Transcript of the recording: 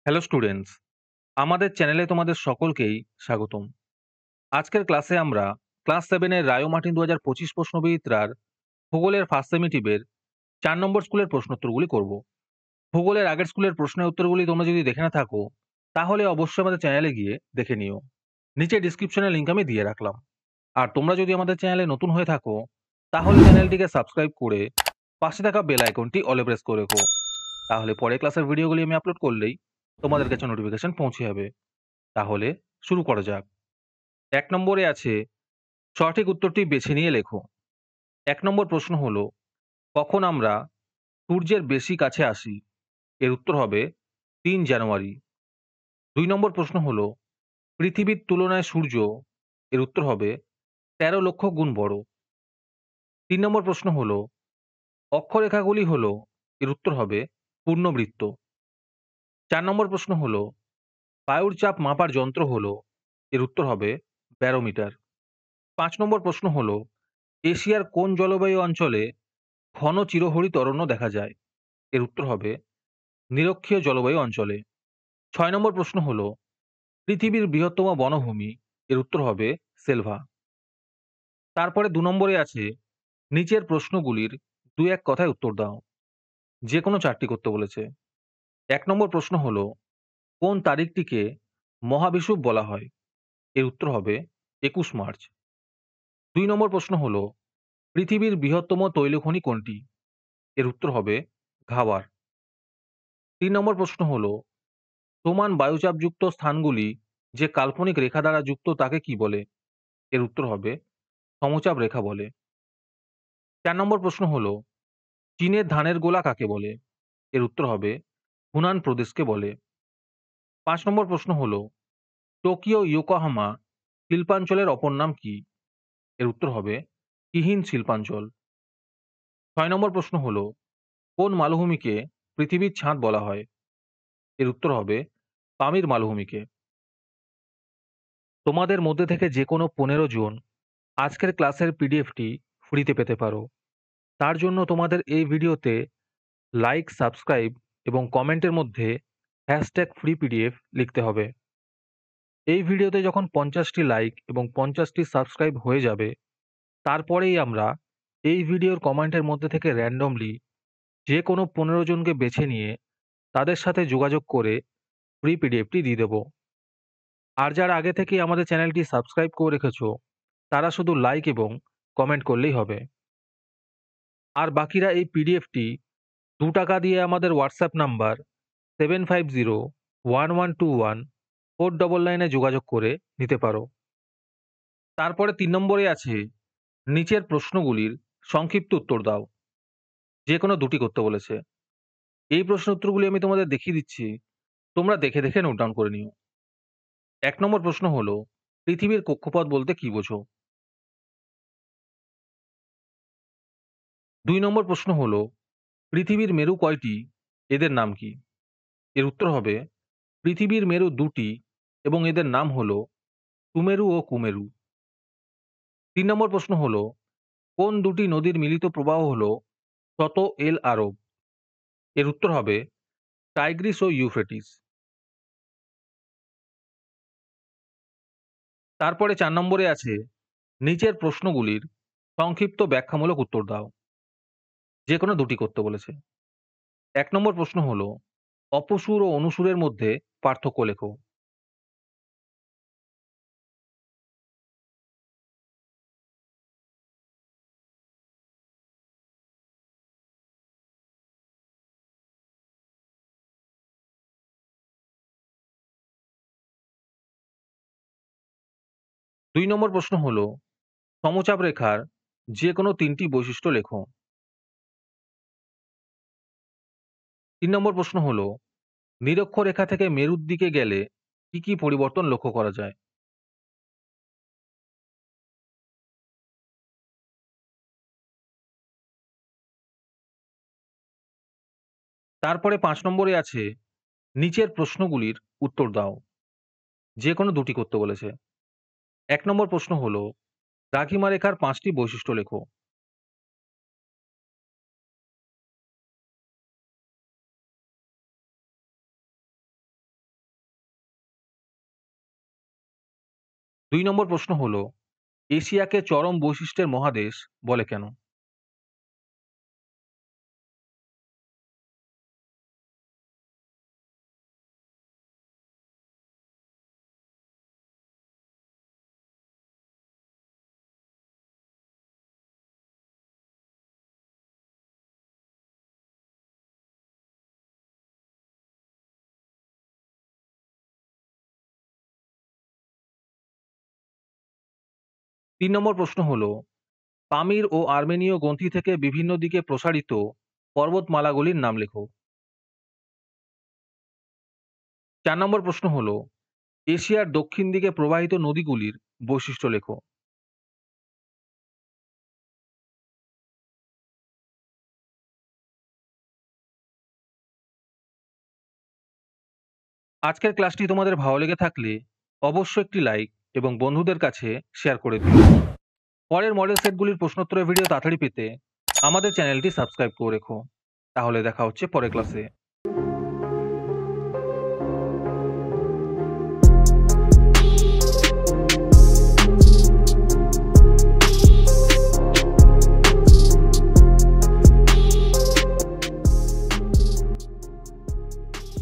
Hello students, আমাদের চ্যানেলে তোমাদের সকলকেই স্বাগতম। আজকের ক্লাসে আমরা ক্লাস 7 এর রায়ো মার্টিন 2025 প্রশ্নবিচিত্রার ভূগোলের ফার্স্ট সেমিটিভের 4 নম্বর স্কুলের প্রশ্নোত্তরগুলি করব। ভূগোলের আগের স্কুলের প্রশ্নের উত্তরগুলি তোমরা যদি দেখে না থাকো, তাহলে অবশ্যই আমাদের চ্যানেলে গিয়ে দেখে নিও। নিচে ডিসক্রিপশনে লিংক আমি দিয়ে রাখলাম। আর তোমরা যদি আমাদের চ্যানেলে নতুন হয়ে থাকো, তাহলে চ্যানেলটিকে সাবস্ক্রাইব করে পাশে থাকা বেল আইকনটি অলে প্রেস করে রেখো। তাহলে পরের ক্লাসের ভিডিওগুলি আমি আপলোড করলেই তোমাদের কাছে নোটিফিকেশন পৌঁছে যাবে। তাহলে শুরু করা যাক। ১ নম্বরে আছে সঠিক উত্তরটি বেছে নিয়ে লেখো। ১ নম্বর প্রশ্ন হলো, কখন আমরা সূর্যের বেশি কাছে আসি? এর উত্তর হবে ৩ জানুয়ারি। ২ নম্বর প্রশ্ন হলো, পৃথিবীর তুলনায় সূর্য, এর উত্তর হবে ১৩ লক্ষ গুণ বড়। ৩ নম্বর প্রশ্ন হলো, অক্ষরেখাগুলি হলো, এর উত্তর হবে পূর্ণবৃত্ত। ৪ নম্বর প্রশ্ন হলো, বায়ুর চাপ মাপার যন্ত্র হলো, এর উত্তর হবে ব্যারোমিটার। ৫ নম্বর প্রশ্ন হলো, এশিয়ার কোন জলবায়ু অঞ্চলে ঘন চিরহরিত অরণ্য দেখা যায়? এর উত্তর হবে নিরক্ষীয় জলবায়ু অঞ্চলে। ৬ নম্বর প্রশ্ন হলো, পৃথিবীর বৃহত্তম বনভূমি, এর উত্তর হবে সেলভা। তারপরে ২ নম্বরে আছে নিচের প্রশ্নগুলির ২-১ কথায় উত্তর দাও। যে কোনো ৪টি করতে বলেছে। ১ নম্বর প্রশ্ন হলো, কোন তারিখটিকে মহাবিষুব বলা হয়? এর উত্তর হবে ২১ মার্চ। ২ নম্বর প্রশ্ন হলো, পৃথিবীর বৃহত্তম তৈলখনি কোনটি? এর উত্তর হবে ঘাবার। ৩ নম্বর প্রশ্ন হলো, সমান বায়ুচাপযুক্ত স্থানগুলি যে কাল্পনিক রেখা দ্বারা যুক্ত তাকে কি বলে? এর উত্তর হবে সমচাপ রেখা বলে। ৪ নম্বর প্রশ্ন হলো, চীনের ধানের গোলা কাকে বলে? এর উত্তর হবে হুনান প্রদেশকে বলে। ৫ নম্বর প্রশ্ন হলো, টোকিও ইয়োকোহামা শিল্পাঞ্চলের অপর নাম কি? এর উত্তর হবে কিহিন শিল্পাঞ্চল। ৬ নম্বর প্রশ্ন হলো, কোন মালভূমিকে পৃথিবীর ছাদ বলা হয়? এর উত্তর হবে পামির মালভূমিকে। তোমাদের মধ্যে থেকে যে কোনো ১৫ জন আজকের ক্লাসের পিডিএফটি ফ্রিতে পেতে পারো। তার জন্য তোমাদের এই ভিডিওতে লাইক, সাবস্ক্রাইব এবং কমেন্টের মধ্যে #ফ্রি পিডিএফ লিখতে হবে। এই ভিডিওতে যখন ৫০টি লাইক এবং ৫০টি সাবস্ক্রাইব হয়ে যাবে, তারপরেই আমরা এই ভিডিওর কমেন্টের মধ্যে থেকে র্যান্ডমলি যে কোনো ১৫ জনকে বেছে নিয়ে তাদের সাথে যোগাযোগ করে ফ্রি পিডিএফটি দিয়ে দেব। আর যারা আগে থেকেই আমাদের চ্যানেলটি সাবস্ক্রাইব করে রেখেছো, তারা শুধু লাইক এবং কমেন্ট করলেই হবে। আর বাকিরা এই পিডিএফটি ৳২ দিয়ে আমাদের হোয়াটসঅ্যাপ নাম্বার 7501121499 এ যোগাযোগ করে নিতে পারো। তারপরে ৩ নম্বরে আছে নিচের প্রশ্নগুলির সংক্ষিপ্ত উত্তর দাও। যে কোনো ২টি করতে বলেছে। এই প্রশ্ন উত্তরগুলি আমি তোমাদের দেখিয়ে দিচ্ছি। তোমরা দেখে দেখে নোট ডাউন করে নিও। ১ নম্বর প্রশ্ন হলো, পৃথিবীর কক্ষপথ বলতে কি বোঝো? ২ নম্বর প্রশ্ন হলো, পৃথিবীর মেরু কয়টি? এদের নাম কি? এর উত্তর হবে পৃথিবীর মেরু ২টি এবং এদের নাম হলো সুমেরু ও কুমেরু। ৩ নম্বর প্রশ্ন হলো, কোন ২টি নদীর মিলিত প্রবাহ হলো শত এল আরব? এর উত্তর হবে টাইগ্রিস ও ইউফ্রেটিস। তারপরে ৪ নম্বরে আছে নিচের প্রশ্নগুলির সংক্ষিপ্ত ব্যাখ্যামূলক উত্তর দাও। যে কোনো ২টি করতে বলেছে। ১ নম্বর প্রশ্ন হলো, অপসুর ও অনুসুরের মধ্যে পার্থক্য লেখো। দুই নম্বর প্রশ্ন হলো, সমচাপ রেখার যে কোনো ৩টি বৈশিষ্ট্য লেখো। ৩ নম্বর প্রশ্ন হলো, নিরক্ষরেখা থেকে মেরুর দিকে গেলে কি কি পরিবর্তন লক্ষ্য করা যায়? তারপরে ৫ নম্বরে আছে নিচের প্রশ্নগুলির উত্তর দাও। যে কোনো ২টি করতে বলেছে। ১ নম্বর প্রশ্ন হলো, দ্রাঘিমা রেখার ৫টি বৈশিষ্ট্য লেখো। 2 নম্বর প্রশ্ন হলো, এশিয়াকে চরম বৈশিষ্ট্যের মহাদেশ বলে কেন? 3 নম্বর প্রশ্ন হলো, পামির ও আর্মেনীয় গ্রন্থি থেকে বিভিন্ন দিকে প্রসারিত পর্বতমালাগুলির নাম লেখো। 4 নম্বর প্রশ্ন হলো, এশিয়ার দক্ষিণ দিকে প্রবাহিত নদীগুলির বৈশিষ্ট্য লেখো। আজকের ক্লাসটি তোমাদের ভালো লেগে থাকলে অবশ্যই একটি লাইক এবং বন্ধুদের কাছে শেয়ার করে দিও। পরের মডেল সেটগুলির প্রশ্নোত্তরের ভিডিও তাড়াতাড়ি পেতে আমাদের চ্যানেলটি সাবস্ক্রাইব করে রেখো। তাহলে দেখা হচ্ছে পরের ক্লাসে।